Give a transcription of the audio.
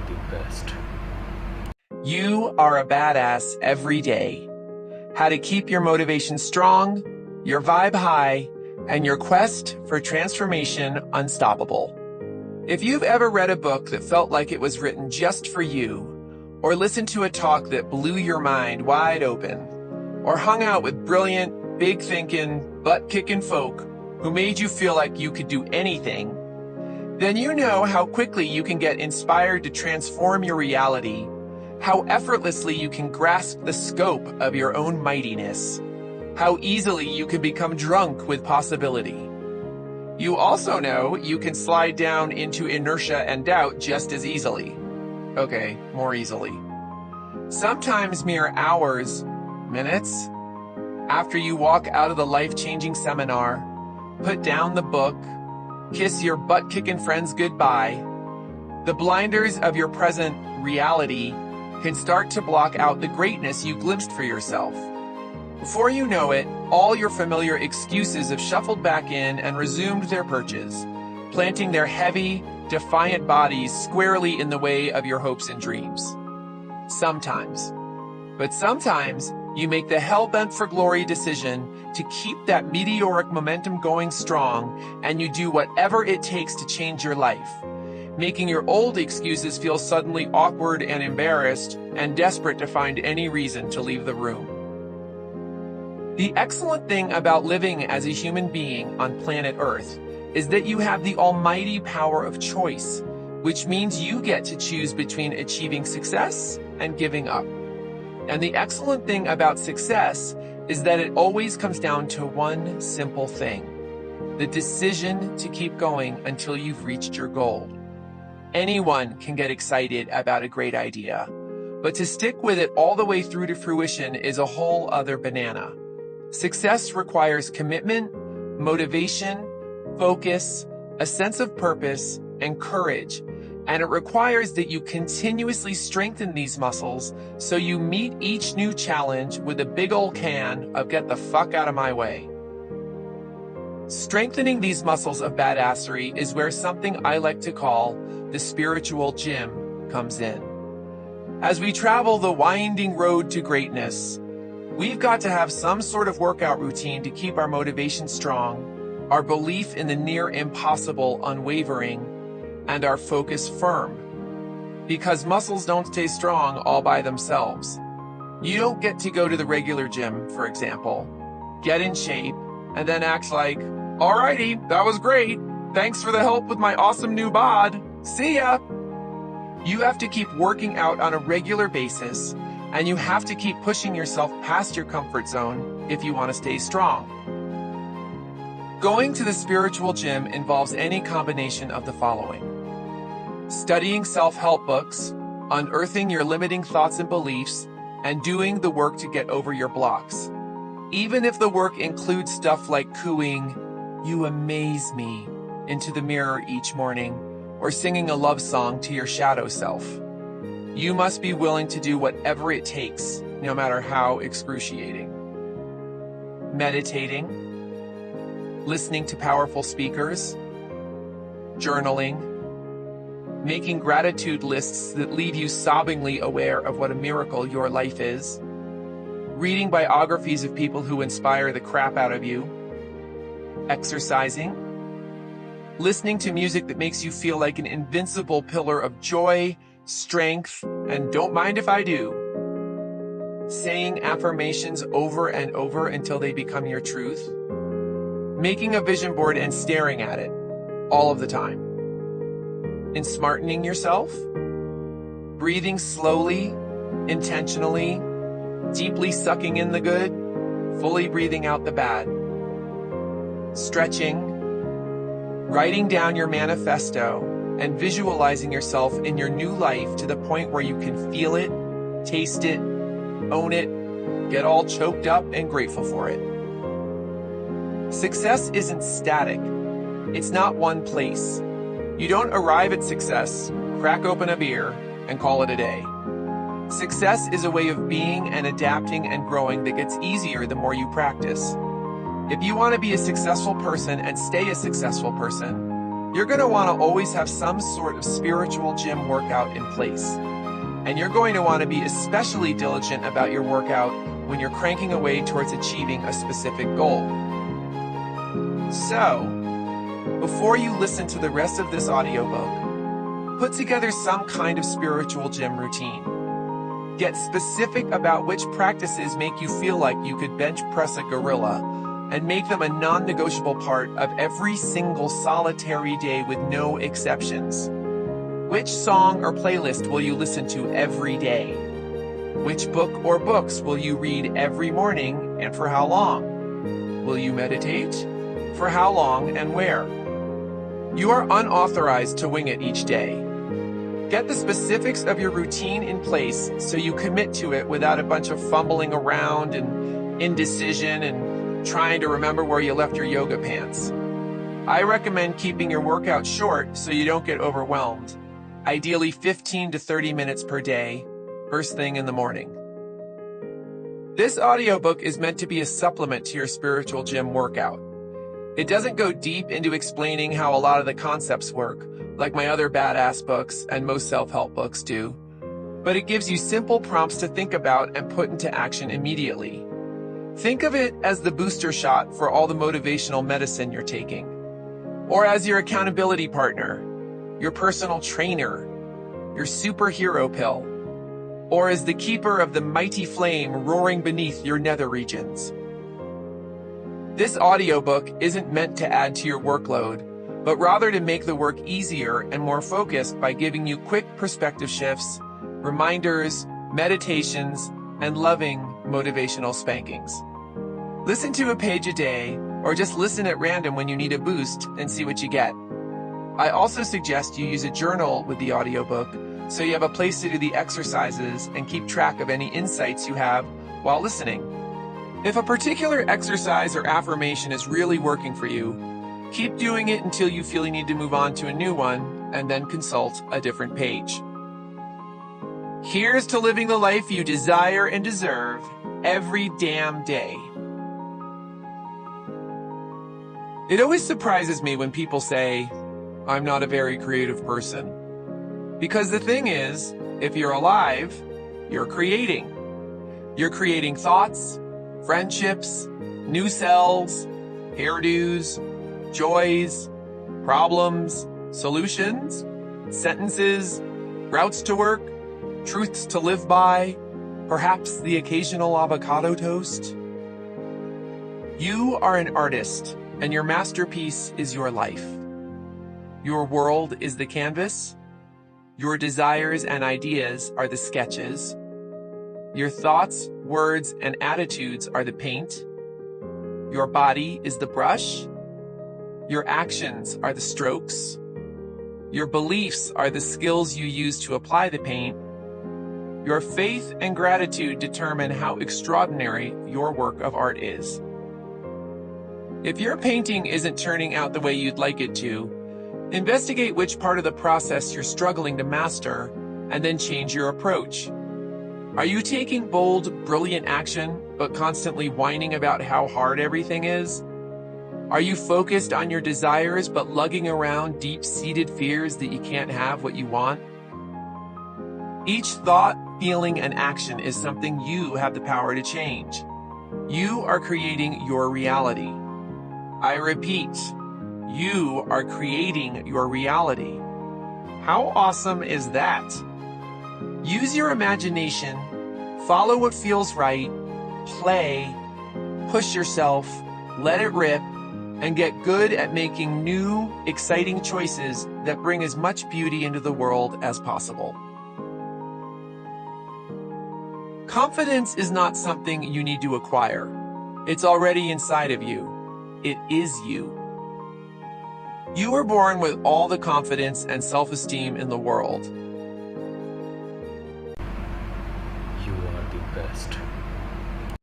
the best. You are a badass every day. How to keep your motivation strong, your vibe high, and your quest for transformation unstoppable. If you've ever read a book that felt like it was written just for you, or listened to a talk that blew your mind wide open, or hung out with brilliant, big-thinking, butt-kicking folk who made you feel like you could do anything, then you know how quickly you can get inspired to transform your reality, how effortlessly you can grasp the scope of your own mightiness, how easily you can become drunk with possibility. You also know you can slide down into inertia and doubt just as easily. Okay, more easily. Sometimes mere hours, minutes, after you walk out of the life-changing seminar, put down the book, kiss your butt-kicking friends goodbye, the blinders of your present reality can start to block out the greatness you glimpsed for yourself. Before you know it, all your familiar excuses have shuffled back in and resumed their perches, planting their heavy, defiant bodies squarely in the way of your hopes and dreams. Sometimes. But sometimes, you make the hell-bent for glory decision to keep that meteoric momentum going strong, and you do whatever it takes to change your life, making your old excuses feel suddenly awkward and embarrassed and desperate to find any reason to leave the room. The excellent thing about living as a human being on planet Earth is that you have the almighty power of choice, which means you get to choose between achieving success and giving up. And the excellent thing about success is that it always comes down to one simple thing: the decision to keep going until you've reached your goal. Anyone can get excited about a great idea, but to stick with it all the way through to fruition is a whole other banana. Success requires commitment, motivation, focus, a sense of purpose, and courage, and it requires that you continuously strengthen these muscles so you meet each new challenge with a big ol' can of get the fuck out of my way. Strengthening these muscles of badassery is where something I like to call the spiritual gym comes in. As we travel the winding road to greatness, we've got to have some sort of workout routine to keep our motivation strong, our belief in the near impossible unwavering, and our focus firm. Because muscles don't stay strong all by themselves. You don't get to go to the regular gym, for example, get in shape, and then act like, "Alrighty, that was great. Thanks for the help with my awesome new bod. See ya." You have to keep working out on a regular basis, and you have to keep pushing yourself past your comfort zone if you want to stay strong. Going to the spiritual gym involves any combination of the following: studying self-help books, unearthing your limiting thoughts and beliefs, and doing the work to get over your blocks. Even if the work includes stuff like cooing, "You amaze me," into the mirror each morning, or singing a love song to your shadow self. You must be willing to do whatever it takes, no matter how excruciating. Meditating, listening to powerful speakers, journaling, making gratitude lists that leave you sobbingly aware of what a miracle your life is, reading biographies of people who inspire the crap out of you, exercising, listening to music that makes you feel like an invincible pillar of joy, strength, and don't mind if I do, saying affirmations over and over until they become your truth, making a vision board and staring at it all of the time, and smartening yourself, breathing slowly, intentionally, deeply sucking in the good, fully breathing out the bad, stretching, writing down your manifesto, and visualizing yourself in your new life to the point where you can feel it, taste it, own it, get all choked up and grateful for it. Success isn't static. It's not one place. You don't arrive at success, crack open a beer, and call it a day. Success is a way of being and adapting and growing that gets easier the more you practice. If you want to be a successful person and stay a successful person, you're going to want to always have some sort of spiritual gym workout in place. And you're going to want to be especially diligent about your workout when you're cranking away towards achieving a specific goal. So, before you listen to the rest of this audiobook, put together some kind of spiritual gym routine. Get specific about which practices make you feel like you could bench press a gorilla, and make them a non-negotiable part of every single solitary day with no exceptions. Which song or playlist will you listen to every day? Which book or books will you read every morning, and for how long? Will you meditate? For how long and where? You are unauthorized to wing it each day. Get the specifics of your routine in place so you commit to it without a bunch of fumbling around and indecision and trying to remember where you left your yoga pants. I recommend keeping your workout short so you don't get overwhelmed. Ideally 15 to 30 minutes per day, first thing in the morning. This audiobook is meant to be a supplement to your spiritual gym workout. It doesn't go deep into explaining how a lot of the concepts work, like my other BadAss books and most self-help books do, but it gives you simple prompts to think about and put into action immediately. Think of it as the booster shot for all the motivational medicine you're taking, or as your accountability partner, your personal trainer, your superhero pill, or as the keeper of the mighty flame roaring beneath your nether regions. This audiobook isn't meant to add to your workload, but rather to make the work easier and more focused by giving you quick perspective shifts, reminders, meditations, and loving motivational spankings. Listen to a page a day, or just listen at random when you need a boost and see what you get. I also suggest you use a journal with the audiobook so you have a place to do the exercises and keep track of any insights you have while listening. If a particular exercise or affirmation is really working for you, keep doing it until you feel you need to move on to a new one and then consult a different page. Here's to living the life you desire and deserve every damn day. It always surprises me when people say, I'm not a very creative person. Because the thing is, if you're alive, you're creating. You're creating thoughts, friendships, new selves, hairdos, joys, problems, solutions, sentences, routes to work, truths to live by, perhaps the occasional avocado toast. You are an artist, and your masterpiece is your life. Your world is the canvas. Your desires and ideas are the sketches. Your thoughts, words, and attitudes are the paint. Your body is the brush. Your actions are the strokes. Your beliefs are the skills you use to apply the paint. Your faith and gratitude determine how extraordinary your work of art is. If your painting isn't turning out the way you'd like it to, investigate which part of the process you're struggling to master, and then change your approach. Are you taking bold, brilliant action, but constantly whining about how hard everything is? Are you focused on your desires, but lugging around deep-seated fears that you can't have what you want? Each thought, feeling, and action is something you have the power to change. You are creating your reality. I repeat, you are creating your reality. How awesome is that? Use your imagination, follow what feels right, play, push yourself, let it rip, and get good at making new, exciting choices that bring as much beauty into the world as possible. Confidence is not something you need to acquire. It's already inside of you. It is you. You were born with all the confidence and self-esteem in the world.